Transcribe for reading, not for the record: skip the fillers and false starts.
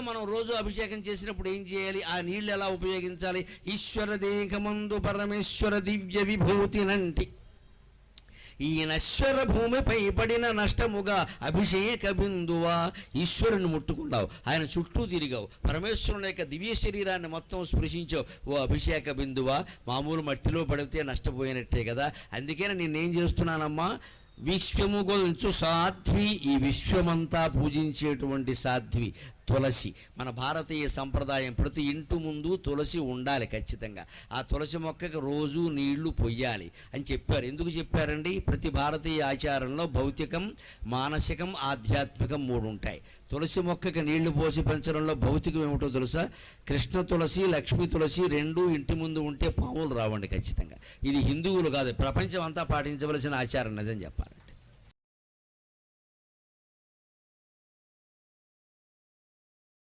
మనం రోజు అభిషేకం చేసినప్పుడు ఏం చేయాలి, ఆ నీళ్ళు ఎలా ఉపయోగించాలి? ఈశ్వర దేహమందు పరమేశ్వర దివ్య విభూతినంటి ఈ నశ్వర భూమిపై పడిన నష్టముగా అభిషేక బిందువా. ఈశ్వరుని ముట్టుకున్నావు, ఆయన చుట్టూ తిరిగావు, పరమేశ్వరుని యొక్క దివ్య శరీరాన్ని మొత్తం స్పృశించావు. ఓ అభిషేక బిందువా, మామూలు మట్టిలో పడితే నష్టపోయినట్టే కదా. అందుకని నేనేం చేస్తున్నానమ్మా, విశ్వము గొల్చు సాధ్వి, ఈ విశ్వమంతా పూజించేటువంటి సాధ్వి తులసి. మన భారతీయ సంప్రదాయం ప్రతి ఇంటి ముందు తులసి ఉండాలి ఖచ్చితంగా. ఆ తులసి మొక్కకి రోజు నీళ్లు పొయ్యాలి అని చెప్పారు. ఎందుకు చెప్పారండి? ప్రతి భారతీయ ఆచారంలో భౌతికం, మానసికం, ఆధ్యాత్మికం 3 ఉంటాయి. తులసి మొక్కకి నీళ్లు పోసి పెంచడంలో భౌతికం ఏమిటో తెలుసా? కృష్ణ తులసి, లక్ష్మీ తులసి 2 ఇంటి ముందు ఉంటే పాములు రావండి ఖచ్చితంగా. ఇది హిందువులు కాదు, ప్రపంచం అంతా పాటించవలసిన ఆచారం నిజం చెప్పాలి.